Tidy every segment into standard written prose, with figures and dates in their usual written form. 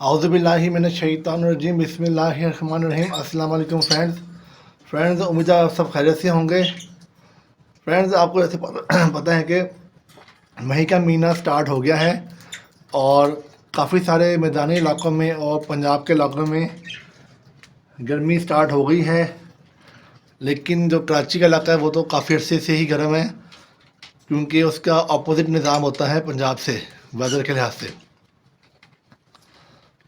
आउज़ुबिल्लाहि मिनश्शैतानिर्रजीम बिस्मिल्लाहिर्रहमानिर्रहीम। अस्सलाम वालेकुम फ्रेंड्स, उम्मीद है आप सब खैरियत से होंगे। फ्रेंड्स, आपको ऐसे पता है कि मई का महीना स्टार्ट हो गया है और काफ़ी सारे मैदानी इलाकों में और पंजाब के इलाकों में गर्मी स्टार्ट हो गई है। लेकिन जो कराची का इलाका है वो तो काफ़ी अरसे से ही गर्म है, क्योंकि उसका अपोजिट निज़ाम होता है पंजाब से वेदर के लिहाज से।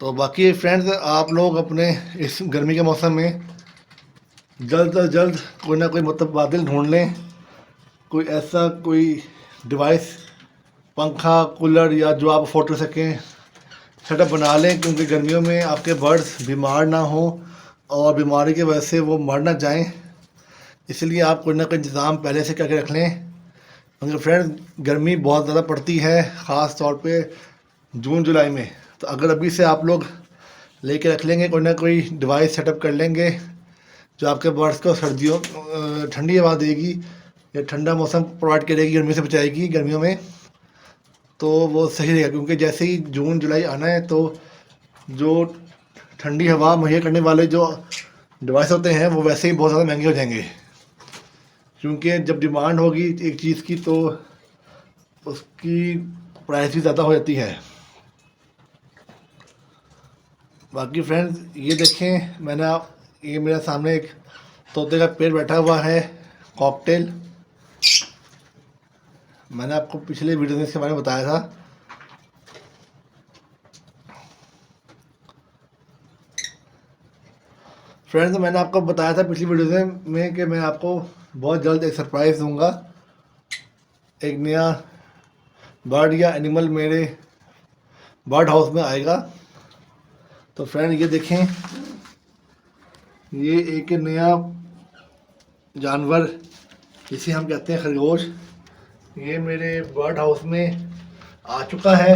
तो बाकी फ्रेंड्स, आप लोग अपने इस गर्मी के मौसम में जल्द से जल्द कोई ना कोई मुतबादिल ढूंढ लें। कोई ऐसा कोई डिवाइस, पंखा, कूलर या जो आप अफोर्ड कर सकें सेटअप बना लें, क्योंकि गर्मियों में आपके बर्ड्स बीमार ना हो और बीमारी की वजह से वो मर ना जाएं। इसलिए आप कोई ना कोई इंतज़ाम पहले से करके रख लें, क्योंकि फ्रेंड्स गर्मी बहुत ज़्यादा पड़ती है, ख़ास तौर पे जून जुलाई में। तो अगर अभी से आप लोग लेके रख लेंगे, कोई ना कोई डिवाइस सेटअप कर लेंगे जो आपके बर्ड्स को सर्दियों ठंडी हवा देगी या ठंडा मौसम प्रोवाइड करेगी, गर्मी से बचाएगी गर्मियों में, तो वो सही रहेगा। क्योंकि जैसे ही जून जुलाई आना है तो जो ठंडी हवा मुहैया करने वाले जो डिवाइस होते हैं वो वैसे ही बहुत ज़्यादा महंगे हो जाएंगे, क्योंकि जब डिमांड होगी एक चीज़ की तो उसकी प्राइस भी ज़्यादा हो जाती है। बाकी फ्रेंड्स, ये देखें, ये मेरे सामने एक तोते का पेड़ बैठा हुआ है, कॉकटेल। मैंने आपको पिछले वीडियो में इसके बारे में बताया था। फ्रेंड्स, मैंने आपको बताया था पिछली वीडियो में कि मैं आपको बहुत जल्द एक सरप्राइज़ दूंगा। एक नया बर्ड या एनिमल मेरे बर्ड हाउस में आएगा। तो फ्रेंड, ये देखें, ये एक नया जानवर जिसे हम कहते हैं खरगोश, ये मेरे बर्ड हाउस में आ चुका है।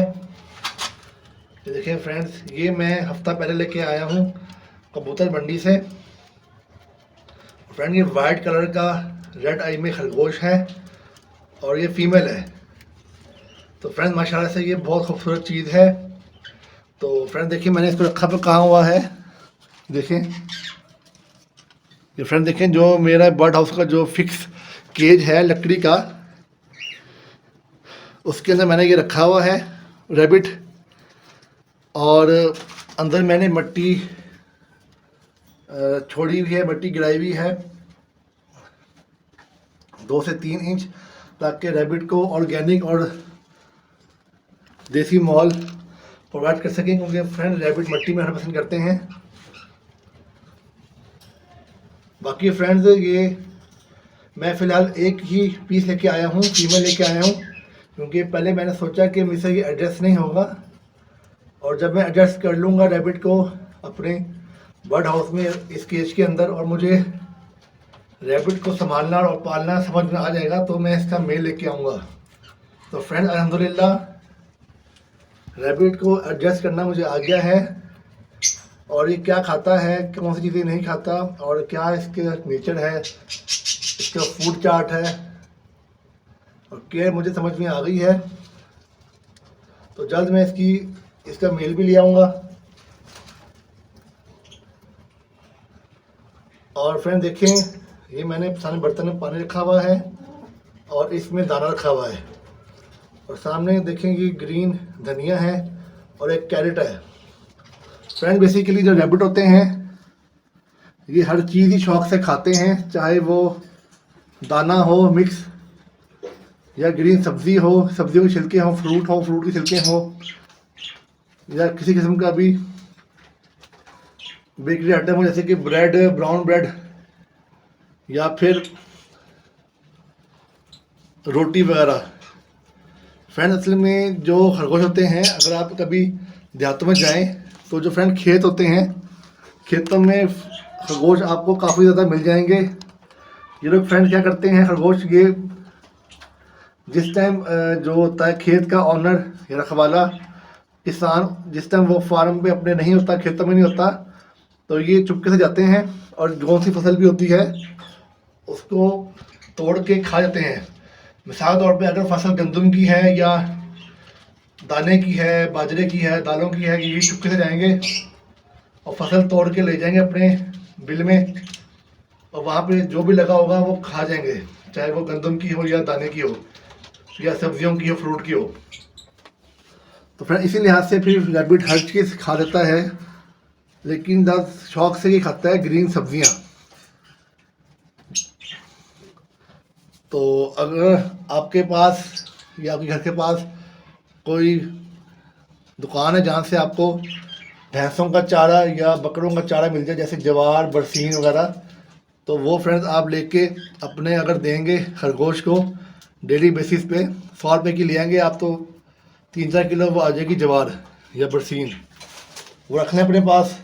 ये देखें फ्रेंड्स, ये मैं हफ्ता पहले लेके आया हूँ कबूतर मंडी से। फ्रेंड, ये वाइट कलर का रेड आई में खरगोश है और ये फीमेल है। तो फ्रेंड, माशाल्लाह से ये बहुत खूबसूरत चीज़ है। तो फ्रेंड देखिए, मैंने इसको रखा पे कहाँ हुआ है, देखें ये फ्रेंड, देखें जो मेरा बर्ड हाउस का जो फिक्स केज है लकड़ी का, उसके अंदर मैंने ये रखा हुआ है रैबिट, और अंदर मैंने मिट्टी छोड़ी हुई है, मिट्टी गिराई हुई है 2 से 3 इंच, ताकि रैबिट को ऑर्गेनिक और देसी माहौल प्रोवाइड कर सकें, क्योंकि फ्रेंड रैबिट मिट्टी में रहना पसंद करते हैं। बाकी फ्रेंड्स, ये मैं फ़िलहाल एक ही पीस लेके आया हूँ, फीमेल लेके आया हूँ, क्योंकि पहले मैंने सोचा कि मुझसे ये एडजस्ट नहीं होगा, और जब मैं एडजस्ट कर लूँगा रैबिट को अपने बर्ड हाउस में इस केज के अंदर, और मुझे रैबिट को संभालना और पालना समझ में आ जाएगा, तो मैं इसका मेल लेके आऊँगा। तो फ्रेंड, अल्हम्दुलिल्लाह रैबिट को एडजस्ट करना मुझे आ गया है, और ये क्या खाता है, कौन सी चीज़ें नहीं खाता, और क्या इसके नेचर है, इसका फूड चार्ट है और केयर मुझे समझ में आ गई है। तो जल्द मैं इसका मेल भी ले आऊँगा। और फ्रेंड देखें, ये मैंने सामने बर्तन में पानी रखा हुआ है और इसमें दाना रखा हुआ है, और सामने देखें ये ग्रीन धनिया है और एक कैरेट है। फ्रेंड, बेसिकली जो रैबिट होते हैं ये हर चीज़ ही शौक से खाते हैं, चाहे वो दाना हो मिक्स या ग्रीन सब्ज़ी हो, सब्जियों के छिलके हों, फ्रूट के छिलके हों, या किसी किस्म का भी बेकरी आइटम हो, जैसे कि ब्रेड, ब्राउन ब्रेड या फिर रोटी वगैरह। फ्रेंड, असल में जो खरगोश होते हैं, अगर आप कभी देहातों में जाएं तो जो फ्रेंड खेत होते हैं, खेतों में खरगोश आपको काफ़ी ज़्यादा मिल जाएंगे। ये लोग फ्रेंड क्या करते हैं, खरगोश ये जिस टाइम जो होता है खेत का ऑनर या रखवाला किसान, जिस टाइम वो फार्म पे अपने नहीं होता, खेतों में नहीं होता, तो ये चुपके से जाते हैं और जो सी फसल भी होती है उसको तोड़ के खा जाते हैं। मिसाल तौर पे अगर फसल गंदम की है या दाने की है, बाजरे की है, दालों की है, ये चुपके से जाएंगे और फसल तोड़ के ले जाएंगे अपने बिल में, और वहाँ पे जो भी लगा होगा वो खा जाएंगे, चाहे वो गंदम की हो या दाने की हो या सब्जियों की हो, फ्रूट की हो। तो फ्रेंड इसी लिहाज से फिर रैबिट हर चीज़ खा लेता है, लेकिन ज़्यादा शौक से ही खाता है ग्रीन सब्जियाँ। तो अगर आपके पास या आपके घर के पास कोई दुकान है जहाँ से आपको भैंसों का चारा या बकरों का चारा मिल जाए, जैसे ज्वार, बरसीन वगैरह, तो वो फ्रेंड्स आप लेके अपने अगर देंगे खरगोश को डेली बेसिस पे 100 रुपये की ले आएंगे आप, तो 3-4 किलो वो आ जाएगी ज्वार या बरसीन, वो रख लें अपने पास।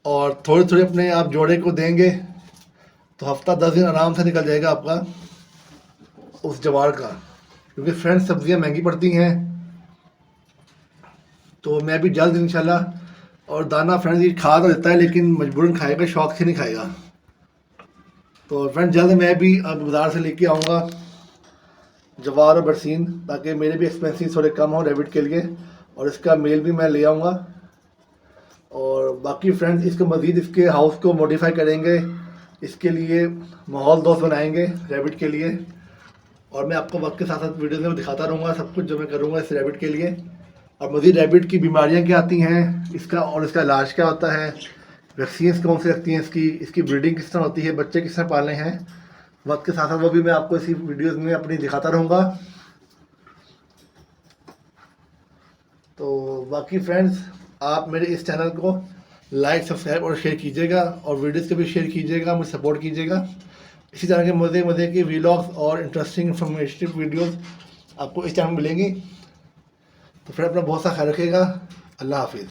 और थोड़े थोड़े अपने आप जोड़े को देंगे तो हफ्ता 10 दिन आराम से निकल जाएगा आपका उस ज्वार का, क्योंकि फ्रेंड्स सब्जियां महंगी पड़ती हैं। तो मैं भी जल्द इंशाल्लाह, और दाना फ्रेंड्स ये खा तो देता है लेकिन मजबूरन खाएगा, शौक से नहीं खाएगा। तो फ्रेंड्स जल्द मैं भी अब बाज़ार से लेके आऊँगा ज्वार और बरसीन, ताकि मेरे भी एक्सपेंसेस थोड़े कम हो रैबिट के लिए, और इसका मेल भी मैं ले आऊँगा। और बाकी फ्रेंड्स इसको मज़ीद इसके हाउस को मॉडिफाई करेंगे, इसके लिए माहौल दोस्त बनाएंगे रैबिट के लिए, और मैं आपको वक्त के साथ साथ वीडियोज़ में दिखाता रहूँगा सब कुछ जो मैं करूँगा इस रैबिट के लिए। और मज़ीद रैबिट की बीमारियाँ क्या आती हैं इसका, और इसका इलाज क्या होता है, वैक्सीन्स कौन सी लगती हैं इसकी ब्रीडिंग किस तरह होती है, बच्चे किस तरह पालने हैं, वक्त के साथ साथ वो भी मैं आपको इसी वीडियोज़ में अपनी दिखाता रहूँगा। तो बाकी फ्रेंड्स आप मेरे इस चैनल को लाइक, सब्सक्राइब और शेयर कीजिएगा, और वीडियोज़ को भी शेयर कीजिएगा, मुझे सपोर्ट कीजिएगा। इसी तरह के मज़े मज़े की व्लॉग्स और इंटरेस्टिंग इन्फॉर्मेटिव वीडियोज़ आपको इस चैनल में मिलेंगी। तो फिर अपना बहुत सा ख्याल रखिएगा। अल्लाह हाफिज़।